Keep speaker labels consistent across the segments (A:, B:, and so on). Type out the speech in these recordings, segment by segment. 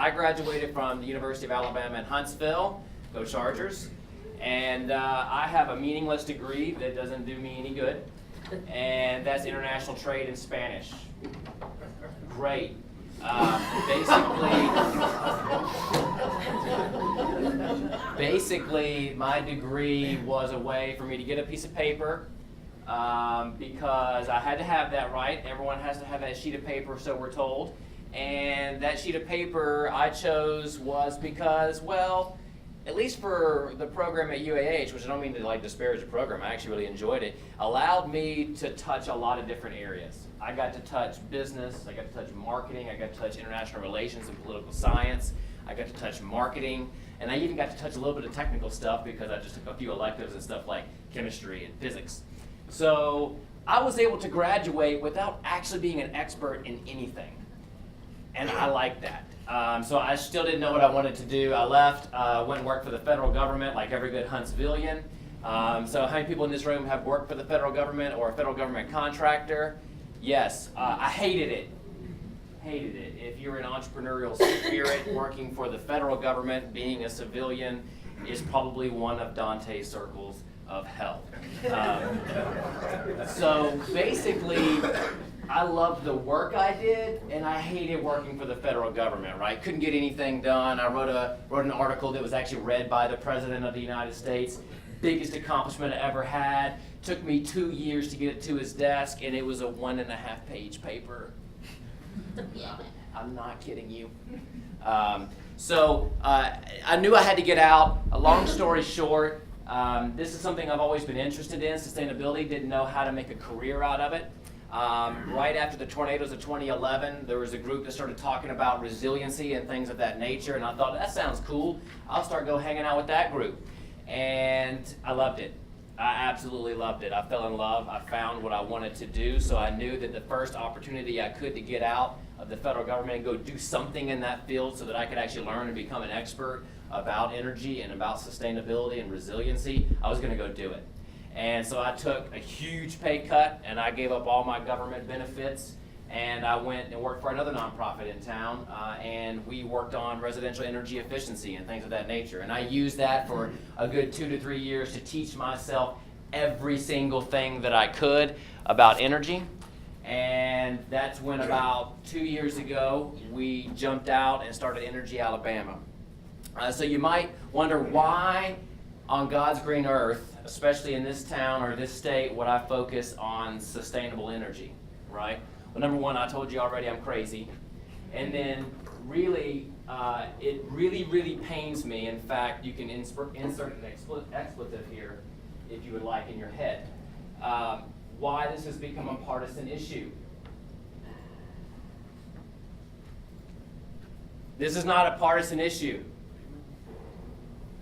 A: I graduated from the University of Alabama in Huntsville, go Chargers, and I have a meaningless degree that doesn't do me any good, and that's international trade in Spanish. Great. Basically, my degree was a way for me to get a piece of paper because I had to have that, right? Everyone has to have that sheet of paper, so we're told. And that sheet of paper I chose was because, well, at least for the program at UAH, which I don't mean to like disparage the program, I actually really enjoyed it, allowed me to touch a lot of different areas. I got to touch business, I got to touch marketing, I got to touch international relations and political science, I got to touch marketing, and I even got to touch a little bit of technical stuff because I just took a few electives and stuff like chemistry and physics. So I was able to graduate without actually being an expert in anything, and I like that. So I still didn't know what I wanted to do. I left, went and worked for the federal government like every good Huntsvillian. So how many people in this room have worked for the federal government or a federal government contractor? Yes, I hated it. Hated it. If you're an entrepreneurial spirit, working for the federal government, being a civilian is probably one of Dante's circles of hell. So basically, I loved the work I did, and I hated working for the federal government, right? Couldn't get anything done. I wrote an article that was actually read by the President of the United States. Biggest accomplishment I ever had. Took me 2 years to get it to his desk, and it was a 1.5-page paper. I'm not kidding you. So I knew I had to get out. A long story short, this is something I've always been interested in, sustainability. Didn't know how to make a career out of it. Right after the tornadoes of 2011, there was a group that started talking about resiliency and things of that nature, and I thought, that sounds cool. I'll start hanging out with that group. And I loved it. I absolutely loved it. I fell in love. I found what I wanted to do, so I knew that the first opportunity I could to get out of the federal government and go do something in that field so that I could actually learn and become an expert about energy and about sustainability and resiliency, I was going to go do it. And so I took a huge pay cut, and I gave up all my government benefits, and I went and worked for another nonprofit in town, and we worked on residential energy efficiency and things of that nature. And I used that for a good 2 to 3 years to teach myself every single thing that I could about energy. And that's when about 2 years ago, we jumped out and started Energy Alabama. So you might wonder why on God's green earth, especially in this town or this state, would I focus on sustainable energy, right? Well, number one, I told you already I'm crazy. And then really, it really pains me. In fact, you can insert an expletive here if you would like in your head. Why this has become a partisan issue. This is not a partisan issue.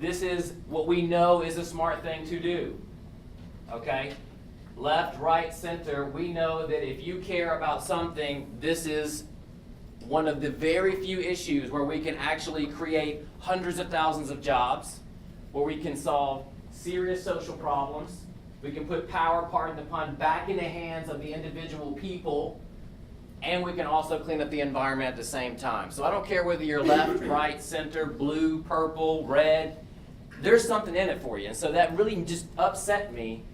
A: This is what we know is a smart thing to do. Okay? Left, right, center, we know that if you care about something, this is one of the very few issues where we can actually create hundreds of thousands of jobs, where we can solve serious social problems. We can put power, pardon the pun, back in the hands of the individual people, and we can also clean up the environment at the same time. So I don't care whether you're left, right, center, blue, purple, red, there's something in it for you. And so that really just upset me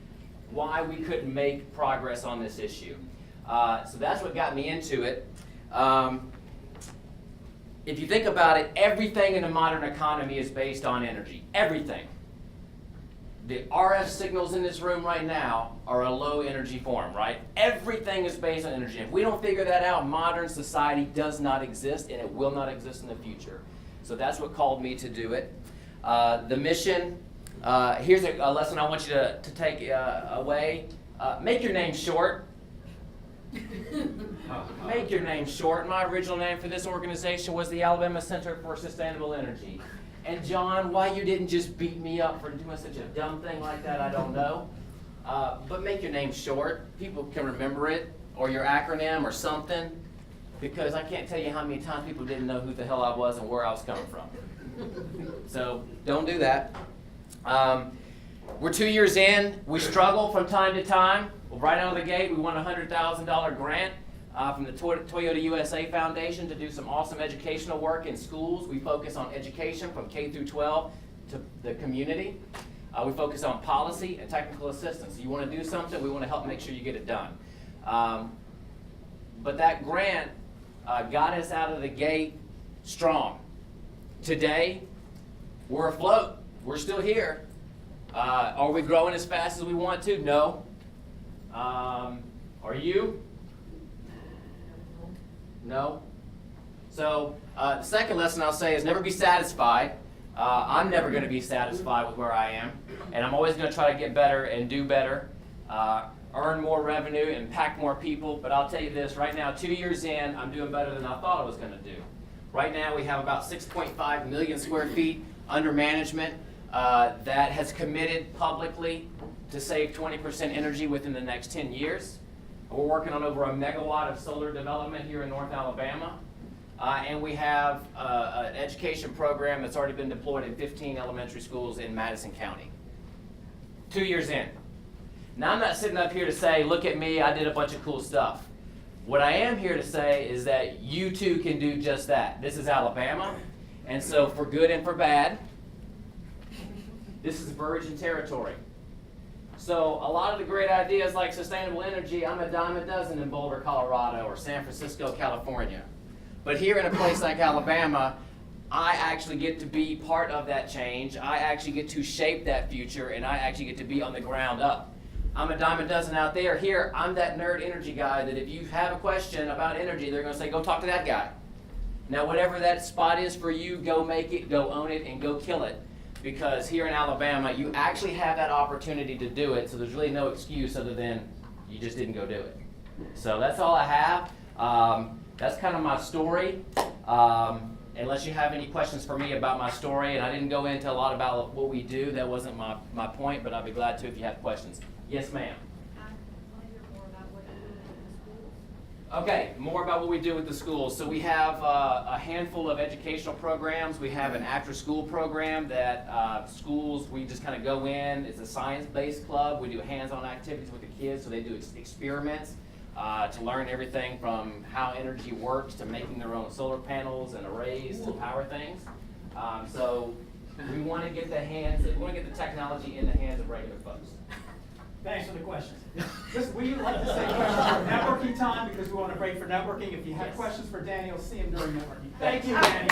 A: why we couldn't make progress on this issue. So that's what got me into it. If you think about it, everything in the modern economy is based on energy. Everything. The RF signals in this room right now are a low energy form, right? Everything is based on energy. If we don't figure that out, modern society does not exist, and it will not exist in the future. So that's what called me to do it. The mission, here's a lesson I want you to take away. Make your name short. Make your name short. My original name for this organization was the Alabama Center for Sustainable Energy. And John, why you didn't just beat me up for doing such a dumb thing like that, I don't know. But make your name short. People can remember it, or your acronym or something, because I can't tell you how many times people didn't know who the hell I was and where I was coming from. So don't do that. We're 2 years in. We struggle from time to time. Well, right out of the gate, we won a $100,000 grant from the Toyota USA Foundation to do some awesome educational work in schools. We focus on education from K through 12 to the community. We focus on policy and technical assistance. You want to do something, we want to help make sure you get it done. But that grant got us out of the gate strong. Today, we're afloat. We're still here. Are we growing as fast as we want to? No. Are you? No. So the second lesson I'll say is never be satisfied. I'm never going to be satisfied with where I am, and I'm always going to try to get better and do better, earn more revenue, impact more people. But I'll tell you this, right now, 2 years in, I'm doing better than I thought I was going to do. Right now, we have about 6.5 million square feet under management that has committed publicly to save 20% energy within the next 10 years. We're working on over 1 megawatt of solar development here in North Alabama. And we have an education program that's already been deployed in 15 elementary schools in Madison County. 2 years in. Now, I'm not sitting up here to say, look at me, I did a bunch of cool stuff. What I am here to say is that you too can do just that. This is Alabama, and so for good and for bad, this is virgin territory. So a lot of the great ideas like sustainable energy, I'm a dime a dozen in Boulder, Colorado, or San Francisco, California. But here in a place like Alabama, I actually get to be part of that change. I actually get to shape that future, and I actually get to be on the ground up. I'm a dime a dozen out there. Here, I'm that nerd energy guy that if you have a question about energy, they're going to say, go talk to that guy. Now, whatever that spot is for you, go make it, go own it, and go kill it. Because here in Alabama, you actually have that opportunity to do it, so there's really no excuse other than you just didn't go do it. So that's all I have. That's kind of my story. Unless you have any questions for me about my story, and I didn't go into a lot about what we do, that wasn't my point, but I'd be glad to if you have questions. Yes, ma'am.
B: I want to hear more about what you do in the schools.
A: Okay, more about what we do with the schools. So we have a handful of educational programs. We have an after-school program that schools, we just kind of go in. It's a science-based club. We do hands-on activities with the kids, so they do experiments to learn everything from how energy works to making their own solar panels and arrays to power things. So we want to get the technology in the hands of regular folks.
C: Thanks for the questions. We like to say questions for networking time because we want to break for networking. If you have questions for Danny, you'll see him during networking. Thank you, Danny.